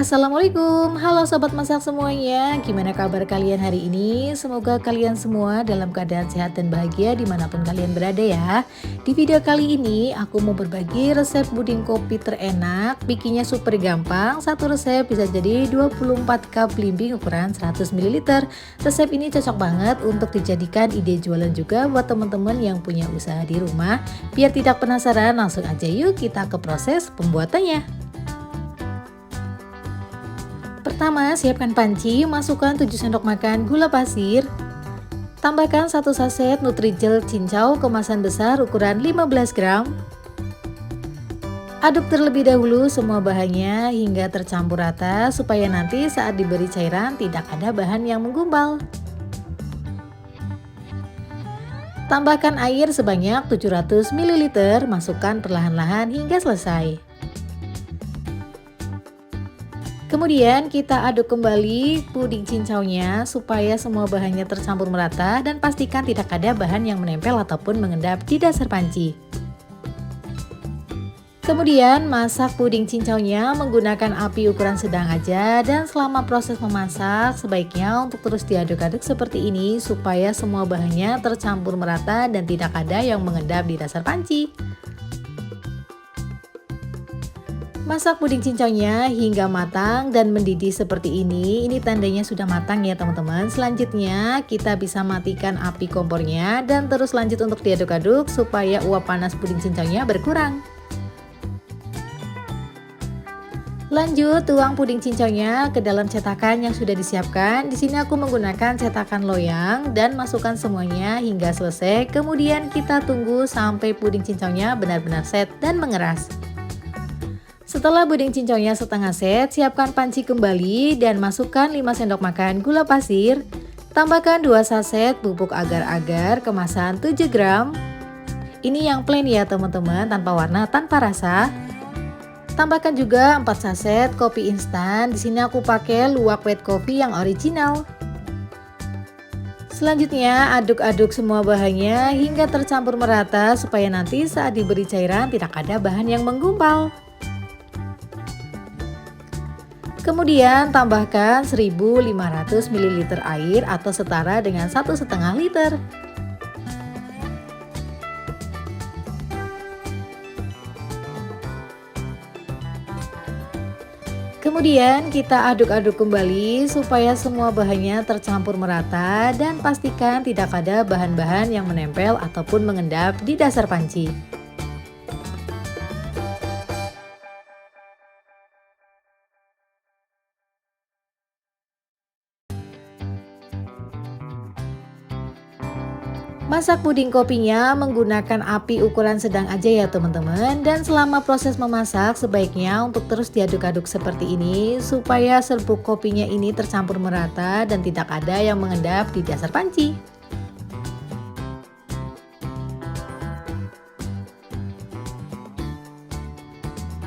Assalamualaikum, halo sobat masak semuanya. Gimana kabar kalian hari ini? Semoga kalian semua dalam keadaan sehat dan bahagia dimanapun kalian berada ya. Di video kali ini aku mau berbagi resep puding kopi terenak. Bikinnya super gampang. Satu resep bisa jadi 24 cup belimbing ukuran 100 ml. Resep ini cocok banget untuk dijadikan ide jualan juga buat teman-teman yang punya usaha di rumah. Biar tidak penasaran, langsung aja yuk kita ke proses pembuatannya. Pertama, siapkan panci, masukkan 7 sendok makan gula pasir. Tambahkan 1 saset Nutrijel cincau kemasan besar ukuran 15 gram. Aduk terlebih dahulu semua bahannya hingga tercampur rata supaya nanti saat diberi cairan tidak ada bahan yang menggumpal. Tambahkan air sebanyak 700 ml, masukkan perlahan-lahan hingga selesai. Kemudian kita aduk kembali puding cincaunya supaya semua bahannya tercampur merata dan pastikan tidak ada bahan yang menempel ataupun mengendap di dasar panci. Kemudian masak puding cincaunya menggunakan api ukuran sedang aja, dan selama proses memasak sebaiknya untuk terus diaduk-aduk seperti ini supaya semua bahannya tercampur merata dan tidak ada yang mengendap di dasar panci. Masak puding cincaunya hingga matang dan mendidih seperti ini. Ini tandanya sudah matang ya teman-teman. Selanjutnya kita bisa matikan api kompornya dan terus lanjut untuk diaduk-aduk supaya uap panas puding cincaunya berkurang. Lanjut tuang puding cincaunya ke dalam cetakan yang sudah disiapkan. Di sini aku menggunakan cetakan loyang dan masukkan semuanya hingga selesai. Kemudian kita tunggu sampai puding cincaunya benar-benar set dan mengeras. Setelah puding cincaunya setengah set, siapkan panci kembali dan masukkan 5 sendok makan gula pasir. Tambahkan 2 saset bubuk agar-agar kemasan 7 gram. Ini yang plain ya teman-teman, tanpa warna, tanpa rasa. Tambahkan juga 4 saset kopi instan. Di sini aku pakai luwak white coffee yang original. Selanjutnya aduk-aduk semua bahannya hingga tercampur merata supaya nanti saat diberi cairan tidak ada bahan yang menggumpal. Kemudian tambahkan 1500 ml air atau setara dengan 1,5 liter. Kemudian kita aduk-aduk kembali supaya semua bahannya tercampur merata dan pastikan tidak ada bahan-bahan yang menempel ataupun mengendap di dasar panci. Masak puding kopinya menggunakan api ukuran sedang aja ya teman-teman, dan selama proses memasak sebaiknya untuk terus diaduk-aduk seperti ini supaya serbuk kopinya ini tercampur merata dan tidak ada yang mengendap di dasar panci.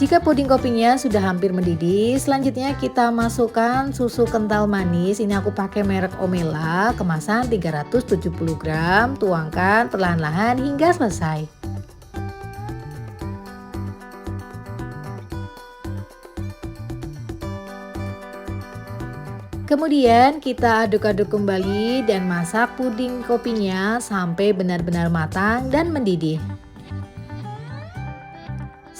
Jika puding kopinya sudah hampir mendidih, selanjutnya kita masukkan susu kental manis. Ini aku pakai merek Omela, kemasan 370 gram. Tuangkan perlahan-lahan hingga selesai. Kemudian kita aduk-aduk kembali dan masak puding kopinya sampai benar-benar matang dan mendidih.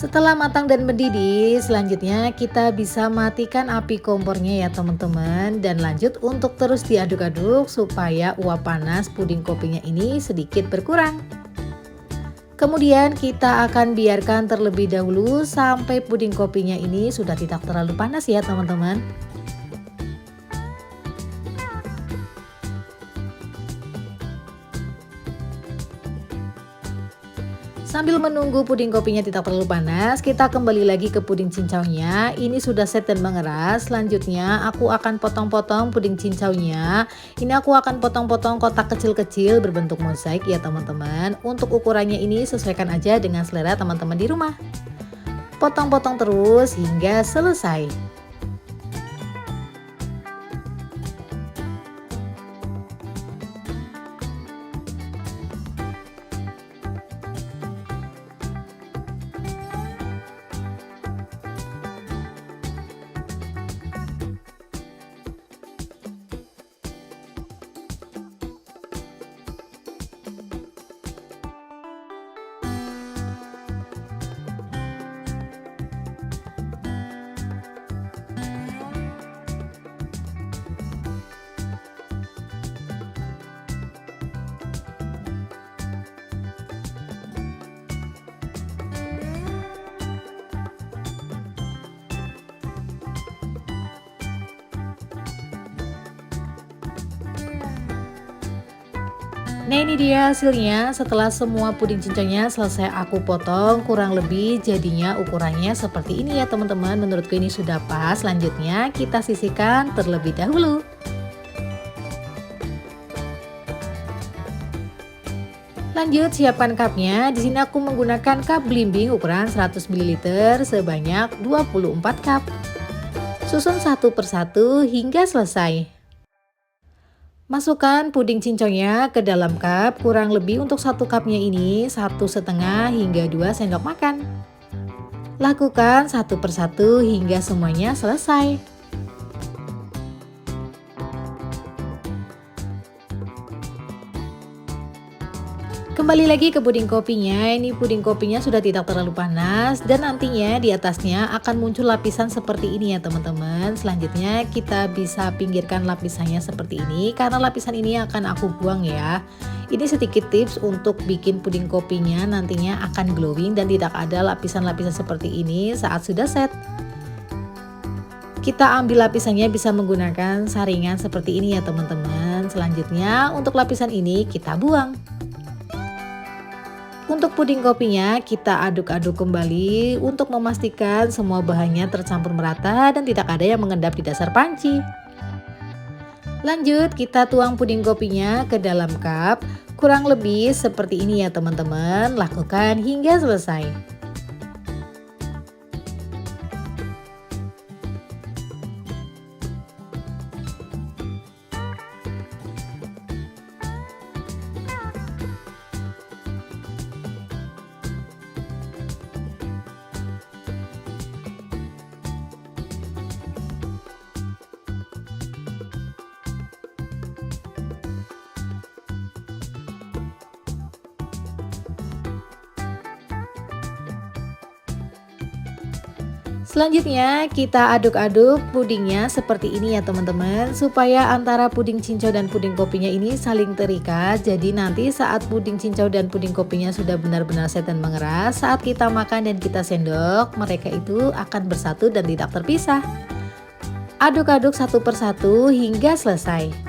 Setelah matang dan mendidih, selanjutnya kita bisa matikan api kompornya ya teman-teman, dan lanjut untuk terus diaduk-aduk supaya uap panas puding kopinya ini sedikit berkurang. Kemudian kita akan biarkan terlebih dahulu sampai puding kopinya ini sudah tidak terlalu panas ya teman-teman. Sambil menunggu puding kopinya tidak terlalu panas, kita kembali lagi ke puding cincaunya. Ini sudah set dan mengeras. Selanjutnya aku akan potong-potong puding cincaunya. Ini aku akan potong-potong kotak kecil-kecil berbentuk mozaik ya teman-teman. Untuk ukurannya ini sesuaikan aja dengan selera teman-teman di rumah. Potong-potong terus hingga selesai. Nah ini dia hasilnya, setelah semua puding cincaunya selesai aku potong, kurang lebih jadinya ukurannya seperti ini ya teman-teman. Menurutku ini sudah pas. Selanjutnya kita sisihkan terlebih dahulu. Lanjut siapkan cupnya. Di sini aku menggunakan cup belimbing ukuran 100 ml sebanyak 24 cup. Susun satu persatu hingga selesai. Masukkan puding cincaunya ke dalam cup, kurang lebih untuk satu cupnya ini 1,5 hingga 2 sendok makan. Lakukan satu persatu hingga semuanya selesai. Kembali lagi ke puding kopinya. Ini puding kopinya sudah tidak terlalu panas dan nantinya di atasnya akan muncul lapisan seperti ini ya teman-teman. Selanjutnya kita bisa pinggirkan lapisannya seperti ini karena lapisan ini akan aku buang ya. Ini sedikit tips untuk bikin puding kopinya nantinya akan glowing dan tidak ada lapisan-lapisan seperti ini saat sudah set. Kita ambil lapisannya bisa menggunakan saringan seperti ini ya teman-teman. Selanjutnya untuk lapisan ini kita buang. Untuk puding kopinya kita aduk-aduk kembali untuk memastikan semua bahannya tercampur merata dan tidak ada yang mengendap di dasar panci. Lanjut kita tuang puding kopinya ke dalam cup, kurang lebih seperti ini ya teman-teman. Lakukan hingga selesai. Selanjutnya kita aduk-aduk pudingnya seperti ini ya teman-teman, supaya antara puding cincau dan puding kopinya ini saling terikat. Jadi nanti saat puding cincau dan puding kopinya sudah benar-benar set dan mengeras, saat kita makan dan kita sendok, mereka itu akan bersatu dan tidak terpisah. Aduk-aduk satu persatu hingga selesai.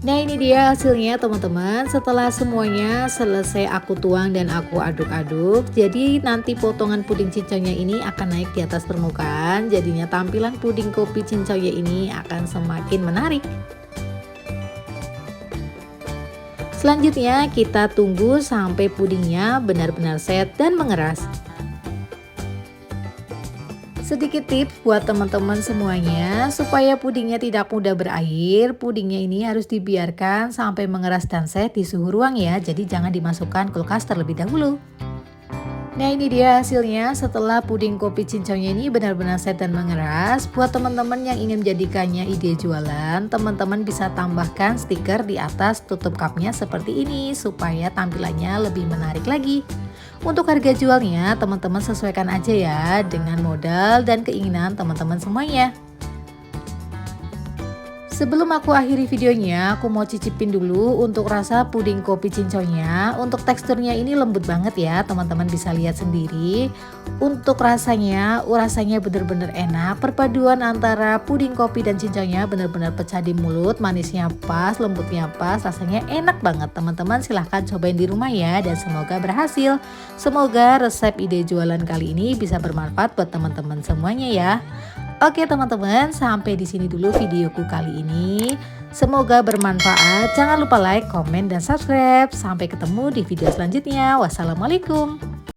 Nah ini dia hasilnya teman-teman. Setelah semuanya selesai aku tuang dan aku aduk-aduk, jadi nanti potongan puding cincaunya ini akan naik di atas permukaan. Jadinya tampilan puding kopi cincaunya ini akan semakin menarik. Selanjutnya kita tunggu sampai pudingnya benar-benar set dan mengeras. Sedikit tips buat teman-teman semuanya, supaya pudingnya tidak mudah berair, pudingnya ini harus dibiarkan sampai mengeras dan set di suhu ruang ya, jadi jangan dimasukkan kulkas terlebih dahulu. Nah ini dia hasilnya setelah puding kopi cincaunya ini benar-benar set dan mengeras. Buat teman-teman yang ingin menjadikannya ide jualan, teman-teman bisa tambahkan stiker di atas tutup cupnya seperti ini, supaya tampilannya lebih menarik lagi. Untuk harga jualnya teman-teman sesuaikan aja ya dengan modal dan keinginan teman-teman semuanya. Sebelum aku akhiri videonya, aku mau cicipin dulu untuk rasa puding kopi cincaunya. Untuk teksturnya ini lembut banget ya, teman-teman bisa lihat sendiri. Untuk rasanya bener-bener enak. Perpaduan antara puding kopi dan cincaunya bener-bener pecah di mulut. Manisnya pas, lembutnya pas, rasanya enak banget. Teman-teman silahkan cobain di rumah ya, dan semoga berhasil. Semoga resep ide jualan kali ini bisa bermanfaat buat teman-teman semuanya ya. Oke teman-teman, sampai di sini dulu videoku kali ini. Semoga bermanfaat. Jangan lupa like, komen, dan subscribe. Sampai ketemu di video selanjutnya. Wassalamualaikum.